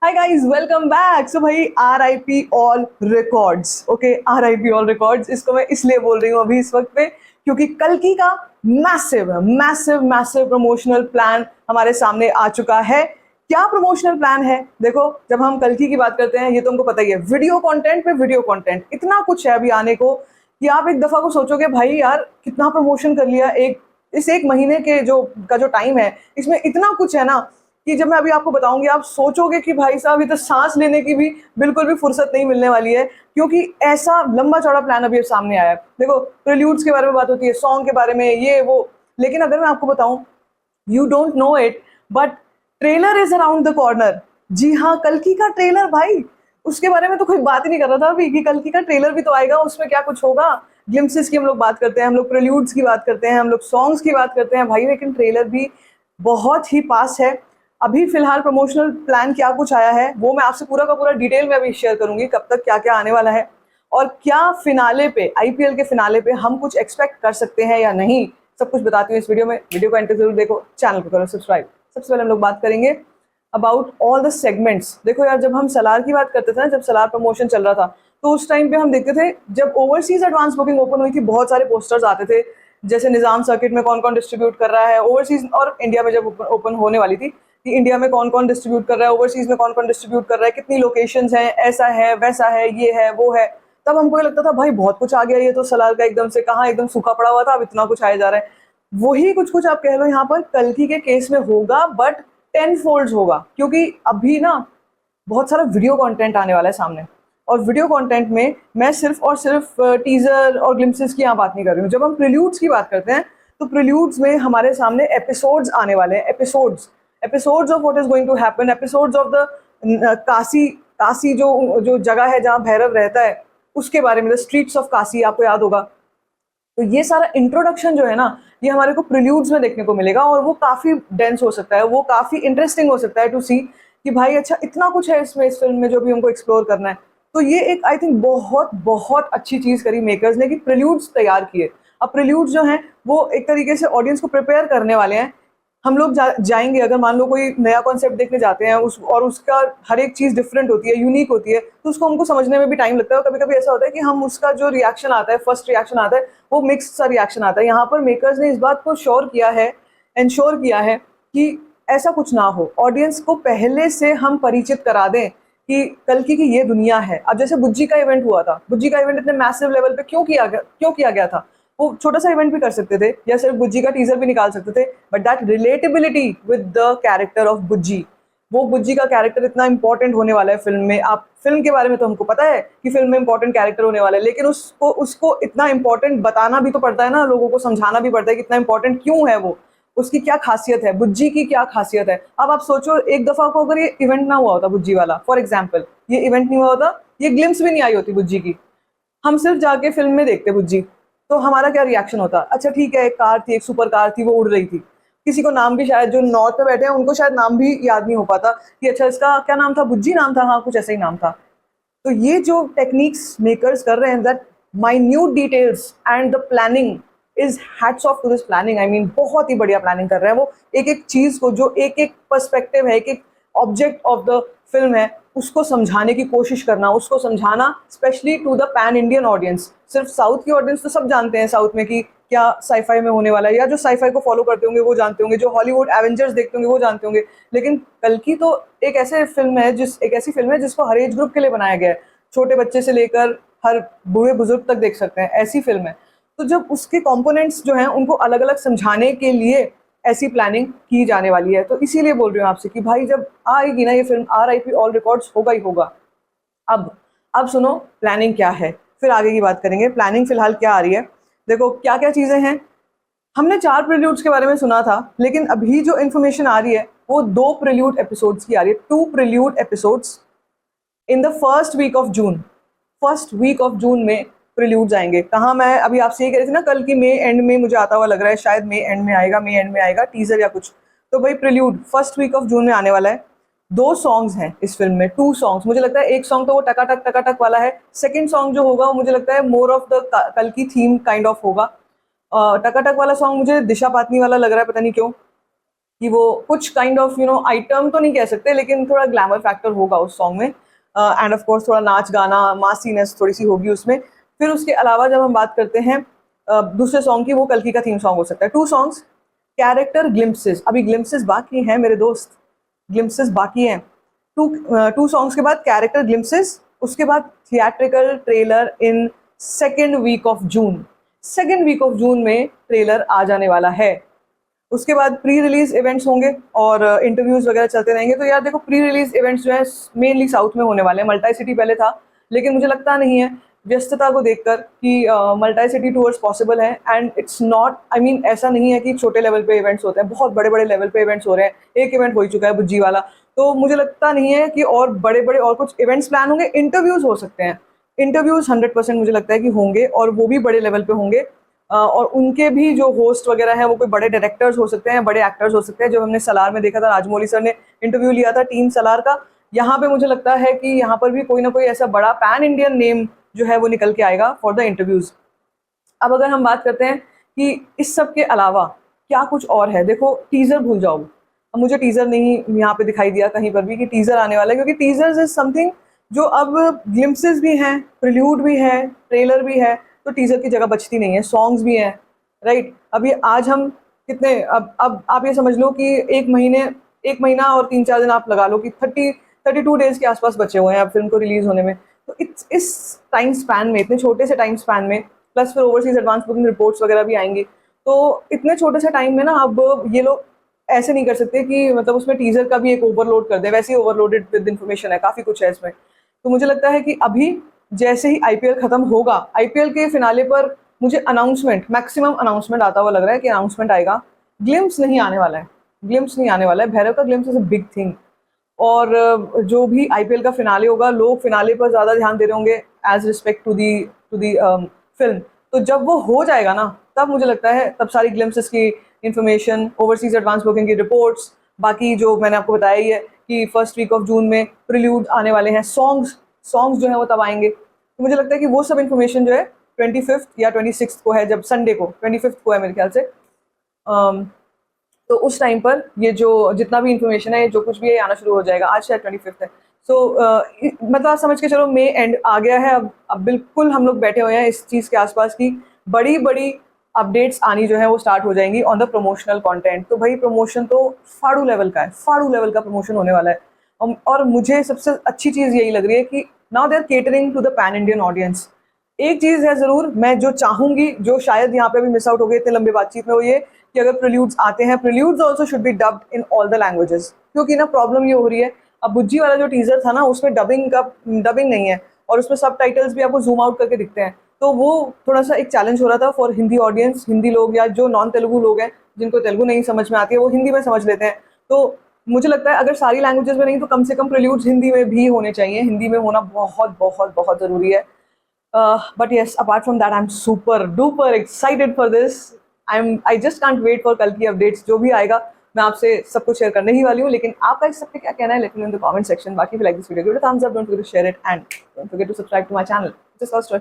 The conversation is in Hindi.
हाय गाइस, वेलकम बैक। सो भाई, RIP all records. Okay, RIP all records, इसको मैं इसलिए बोल रही हूँ अभी इस वक्त पे क्योंकि कल्कि का massive massive massive promotional plan हमारे सामने आ चुका है। क्या प्रमोशनल प्लान है? देखो, जब हम कल्कि की बात करते हैं, ये तो हमको पता ही है, वीडियो कंटेंट पे वीडियो कंटेंट, इतना कुछ है अभी आने को कि आप एक दफा को सोचोगे भाई यार कितना प्रमोशन कर लिया। एक महीने के जो टाइम है, इसमें इतना कुछ है ना कि जब मैं अभी आपको बताऊंगी आप सोचोगे कि भाई साहब, ये तो सांस लेने की भी बिल्कुल भी फुर्सत नहीं मिलने वाली है, क्योंकि ऐसा लंबा चौड़ा प्लान अभी सामने आया है। देखो, प्रेल्यूड्स के बारे में बात होती है, सॉन्ग के बारे में, ये वो, लेकिन अगर मैं आपको बताऊं, you don't know it, but trailer is around the corner. जी हाँ, कल्कि का ट्रेलर भाई, उसके बारे में तो कोई बात ही नहीं कर रहा था अभी कि कल्कि का ट्रेलर भी तो आएगा, उसमें क्या कुछ होगा। ग्लिम्सेस की हम लोग बात करते हैं, हम लोग प्रेल्यूड्स की बात करते हैं, हम लोग सॉन्ग्स की बात करते हैं भाई, लेकिन ट्रेलर भी बहुत ही पास है। अभी फिलहाल प्रमोशनल प्लान क्या कुछ आया है वो मैं आपसे पूरा का पूरा डिटेल में अभी शेयर करूंगी, कब तक क्या क्या आने वाला है और क्या फिनाले पे, IPL के फिनाले पे हम कुछ एक्सपेक्ट कर सकते हैं या नहीं, सब कुछ बताती हूँ इस वीडियो में। वीडियो को एंड तक जरूर देखो, चैनल को करो सब्सक्राइब। सबसे पहले हम लोग बात करेंगे अबाउट ऑल द सेगमेंट्स। देखो यार, जब हम सलार की बात करते थे ना, जब सलार प्रमोशन चल रहा था, तो उस टाइम पे हम देखते थे जब ओवरसीज एडवांस बुकिंग ओपन हुई थी, बहुत सारे पोस्टर्स आते थे, जैसे निजाम सर्किट में कौन कौन डिस्ट्रीब्यूट कर रहा है ओवरसीज, और इंडिया में जब ओपन होने वाली थी कि इंडिया में कौन कौन डिस्ट्रीब्यूट कर रहा है, ओवरसीज में कौन कौन डिस्ट्रीब्यूट कर रहा है, कितनी लोकेशंस हैं, ऐसा है वैसा है, ये है वो है। तब हमको ये लगता था भाई बहुत कुछ आ गया, ये तो सलार का एकदम से कहाँ एकदम सूखा पड़ा हुआ था, अब इतना कुछ आया जा रहा है। वही कुछ कुछ आप कह लो यहाँ पर कल्कि के केस में होगा, बट 10 फोल्ड्स होगा, क्योंकि अभी ना बहुत सारा वीडियो कंटेंट आने वाला है सामने। और वीडियो कंटेंट में मैं सिर्फ और सिर्फ टीजर और ग्लिम्सेस की यहाँ बात नहीं कर रही हूँ। जब हम प्रिल्यूड्स की बात करते हैं, तो प्रिल्यूड्स में हमारे सामने एपिसोड्स आने वाले हैं, episodes of what is going to happen, episodes of the Kashi. Kashi जो जो जगह है जहाँ भैरव रहता है, उसके बारे में, द स्ट्रीट्स ऑफ काशी, आपको याद होगा। तो ये सारा इंट्रोडक्शन जो है ना, ये हमारे को प्रिल्यूड्स में देखने को मिलेगा, और वो काफ़ी डेंस हो सकता है, वो काफ़ी इंटरेस्टिंग हो सकता है टू सी कि भाई अच्छा इतना कुछ है इसमें, इस फिल्म में जो भी हमको एक्सप्लोर करना है। तो ये एक आई थिंक बहुत बहुत अच्छी चीज़ करी मेकर्स ने कि प्रिल्यूड्स तैयार किए। अब प्रिल्यूड्स जो हैं वो एक तरीके से ऑडियंस को प्रिपेयर करने वाले हैं। हम लोग जाएंगे, अगर मान लो कोई नया कॉन्सेप्ट देखने जाते हैं और उसका हर एक चीज़ डिफरेंट होती है, यूनिक होती है, तो उसको हमको समझने में भी टाइम लगता है। और कभी कभी ऐसा होता है कि हम उसका जो रिएक्शन आता है, फर्स्ट रिएक्शन आता है, वो मिक्स सा रिएक्शन आता है। यहाँ पर मेकर्स ने इस बात को इंश्योर किया है कि ऐसा कुछ ना हो, ऑडियंस को पहले से हम परिचित करा दें कि कल्कि की ये दुनिया है। अब जैसे बुज्जी का इवेंट हुआ था, बुज्जी का इवेंट इतने मैसिव लेवल पे क्यों किया गया था? वो छोटा सा इवेंट भी कर सकते थे, या सिर्फ बुज्जी का टीजर भी निकाल सकते थे, but that relatability with the character of बुज्जी, वो बुज्जी का कैरेक्टर इतना इंपॉर्टेंट होने वाला है फिल्म में। आप फिल्म के बारे में तो हमको पता है कि फिल्म में इंपॉर्टेंट कैरेक्टर होने वाला है, लेकिन उसको उसको इतना इंपॉर्टेंट बताना भी तो पड़ता है ना, लोगों को समझाना भी पड़ता है कि इतना इंपॉर्टेंट क्यों है वो, उसकी क्या खासियत है, बुज्जी की क्या खासियत है। अब आप सोचो, एक दफा को अगर ये इवेंट ना हुआ होता बुज्जी वाला, फॉर एग्जाम्पल ये इवेंट नहीं हुआ होता, ये ग्लिम्स भी नहीं आई होती बुज्जी की, हम सिर्फ जाके फिल्म में देखते बुज्जी, तो हमारा क्या रिएक्शन होता? अच्छा ठीक है, एक कार थी, एक सुपर कार थी, वो उड़ रही थी। किसी को नाम भी, शायद जो नॉर्थ में बैठे हैं उनको शायद नाम भी याद नहीं हो पाता कि अच्छा इसका क्या नाम था, बुज्जी नाम था, हाँ कुछ ऐसा ही नाम था। तो ये जो टेक्निक्स मेकर्स कर रहे हैं, that minute details and the planning is hats off to this planning. I mean बहुत ही बढ़िया प्लानिंग कर रहे हैं वो। एक एक चीज को, जो एक एक पर्सपेक्टिव है, एक एक ऑब्जेक्ट ऑफ द फिल्म है, उसको समझाने की कोशिश करना, उसको समझाना specially to the pan Indian audience. सिर्फ साउथ की ऑडियंस तो सब जानते हैं साउथ में कि क्या साईफाई में होने वाला है, या जो साईफाई को फॉलो करते होंगे वो जानते होंगे, जो हॉलीवुड एवेंजर्स देखते होंगे वो जानते होंगे। लेकिन कल्कि तो एक ऐसी फिल्म है जिसको हर एज ग्रुप के लिए बनाया गया है, छोटे बच्चे से लेकर हर बूढ़े बुजुर्ग तक देख सकते हैं, ऐसी फिल्म है। तो जब उसके कंपोनेंट्स जो हैं उनको अलग अलग समझाने के लिए ऐसी प्लानिंग की जाने वाली है, तो इसीलिए बोल रही हूँ आपसे कि भाई जब आएगी ना ये फिल्म, RIP ऑल रिकॉर्ड्स होगा ही होगा। अब सुनो प्लानिंग क्या है, फिर आगे की बात करेंगे। प्लानिंग फिलहाल क्या आ रही है, देखो क्या क्या चीज़ें हैं। हमने 4 प्रिल्यूड्स के बारे में सुना था, लेकिन अभी जो इन्फॉर्मेशन आ रही है वो 2 प्रिल्यूड एपिसोड्स की आ रही है, 2 prelude episodes in the first week of June में प्रिल्यूड्स आएंगे। कहाँ, मैं अभी आपसे ये कह रही थी ना कल की मई एंड में मुझे आता हुआ लग रहा है, शायद मई एंड में आएगा टीजर या कुछ। तो भाई prelude first week of June में आने वाला है। 2 सॉन्ग्स हैं इस फिल्म में, 2 सॉन्ग्स। मुझे लगता है एक सॉन्ग तो वो टकाटक वाला है, सेकंड सॉन्ग जो होगा वो मुझे लगता है मोर ऑफ द कल की थीम काइंड ऑफ होगा। टकाटक वाला सॉन्ग मुझे दिशा पातनी वाला लग रहा है, पता नहीं क्यों। कि वो कुछ काइंड ऑफ आइटम तो नहीं कह सकते, लेकिन थोड़ा ग्लैमर फैक्टर होगा उस सॉन्ग में, एंड ऑफ कोर्स थोड़ा नाच गाना, मासीनेस थोड़ी सी होगी उसमें। फिर उसके अलावा जब हम बात करते हैं दूसरे सॉन्ग की, वो कल्कि का थीम सॉन्ग हो सकता है। 2 सॉन्ग्स, कैरेक्टर ग्लिम्पसेस, अभी ग्लिम्पसेस बाकी हैं मेरे दोस्त, ग्लिम्पसेस बाकी हैं। 2 सॉन्ग्स के बाद कैरेक्टर ग्लिम्पसेस, उसके बाद theatrical trailer in second week of June. Second week of June में ट्रेलर आ जाने वाला है। उसके बाद प्री रिलीज इवेंट्स होंगे और इंटरव्यूज वगैरह चलते रहेंगे। तो यार देखो, प्री रिलीज इवेंट्स जो है मेनली साउथ में होने वाले हैं। मल्टी सिटी पहले था, लेकिन मुझे लगता नहीं है व्यस्तता को देखकर कि मल्टी सिटी टूर्स पॉसिबल है। And it's not, I mean ऐसा नहीं है कि छोटे लेवल पे इवेंट्स होते हैं, बहुत बड़े बड़े लेवल पे इवेंट्स हो रहे हैं। एक इवेंट हो ही चुका है बुज्जी वाला, तो मुझे लगता नहीं है कि और बड़े बड़े और कुछ इवेंट्स प्लान होंगे। इंटरव्यूज हो सकते हैं, इंटरव्यूज 100% मुझे लगता है कि होंगे, और वो भी बड़े लेवल पे होंगे। और उनके भी जो होस्ट वगैरह हैं वो कोई बड़े डायरेक्टर्स हो सकते हैं, बड़े एक्टर्स हो सकते हैं। जो हमने सलार में देखा था, राजमौली सर ने इंटरव्यू लिया था टीम सलार का। यहाँ पे मुझे लगता है कि यहाँ पर भी कोई ना कोई ऐसा बड़ा पैन इंडियन नेम जो है वो निकल के आएगा फॉर द इंटरव्यूज। अब अगर हम बात करते हैं कि इस सब के अलावा क्या कुछ और है, देखो टीजर भूल जाओ। अब मुझे टीजर नहीं यहाँ पे दिखाई दिया कहीं पर भी कि टीजर आने वाला है, क्योंकि टीजर्स इज समथिंग जो अब ग्लिम्पसेस भी हैं, प्रिल्यूड भी है, ट्रेलर भी है, तो टीजर की जगह बचती नहीं है। सॉन्ग्स भी हैं, राइट। अभी आज हम कितने, अब आप ये समझ लो कि एक महीना और 3-4 दिन आप लगा लो कि 32 डेज के आसपास बचे हुए हैं अब फिल्म को रिलीज होने में। तो इस टाइम स्पैन में, इतने छोटे से टाइम स्पैन में, प्लस फिर ओवरसीज एडवांस बुकिंग रिपोर्ट्स वगैरह भी आएंगी, तो इतने छोटे से टाइम में ना अब ये लोग ऐसे नहीं कर सकते कि मतलब उसमें टीजर का भी एक ओवरलोड कर दे। वैसे ही ओवरलोडेड विद इन्फॉर्मेशन है, काफ़ी कुछ है इसमें। तो मुझे लगता है कि अभी जैसे ही आईपीएल खत्म होगा, आईपीएल के फिनाले पर मुझे अनाउंसमेंट, मैक्सिमम अनाउंसमेंट आता हुआ लग रहा है कि अनाउंसमेंट आएगा। ग्लिम्स नहीं आने वाला है, ग्लिम्स नहीं आने वाला है। भैरव का glimpse is a big thing. और जो भी आईपीएल का फिनाले होगा, लोग फिनाले पर ज़्यादा ध्यान दे रहे होंगे as respect to the film. तो जब वो हो जाएगा ना, तब मुझे लगता है तब सारी ग्लिम्सेस की इंफॉर्मेशन, ओवरसीज एडवांस बुकिंग की रिपोर्ट्स, बाकी जो मैंने आपको बताया ही है कि फर्स्ट वीक ऑफ जून में प्रिल्यूड आने वाले हैं, सॉन्ग्स जो है वो तब आएंगे। तो मुझे लगता है कि वो सब इन्फॉर्मेशन जो है 25 या 26 को है, जब संडे को 25 को है मेरे ख्याल से। तो उस टाइम पर ये जो जितना भी इन्फॉर्मेशन है, जो कुछ भी है, आना शुरू हो जाएगा। आज शायद 25 है। सो मतलब आप समझ के चलो मई एंड आ गया है। अब बिल्कुल हम लोग बैठे हुए हैं इस चीज़ के आसपास की बड़ी बड़ी अपडेट्स आनी जो है वो स्टार्ट हो जाएंगी ऑन द प्रमोशनल कंटेंट। तो भाई प्रमोशन तो फाड़ू लेवल का है, फाड़ू लेवल का प्रमोशन होने वाला है। और मुझे सबसे अच्छी चीज़ यही लग रही है कि now they are catering to the pan Indian audience. एक चीज़ है ज़रूर, मैं जो चाहूँगी, जो शायद यहाँ पे भी मिस आउट हो गई इतने लंबे बातचीत में, वो ये कि अगर प्रिल्यूड्स आते हैं, preludes also should be dubbed in all the languages. क्योंकि ना प्रॉब्लम ये हो रही है, अब बुज्जी वाला जो टीजर था ना, उसमें डबिंग नहीं है, और उसमें सब टाइटल्स भी आपको जूम आउट करके दिखते हैं। तो वो थोड़ा सा एक चैलेंज हो रहा था फॉर हिंदी ऑडियंस। हिंदी लोग या जो नॉन तेलुगु लोग हैं, जिनको तेलुगु नहीं समझ में आती है, वो हिंदी में समझ लेते हैं। तो मुझे लगता है अगर सारी लैंग्वेजेस में नहीं तो कम से कम प्रिल्यूड्स हिंदी में भी होने चाहिए। हिंदी में होना बहुत बहुत बहुत ज़रूरी है। But yes, apart from that, I'm super duper excited for this. I just can't wait for कल की अपडेट्स। जो भी आएगा मैं आपसे सब कुछ शेयर करने ही वाली हूँ। लेकिन आपका इस सब पे क्या कहना है, let me know in the comment section. बाकी if you like this video, give it a thumbs up, don't forget to share it, and don't forget to subscribe to my channel. Just first,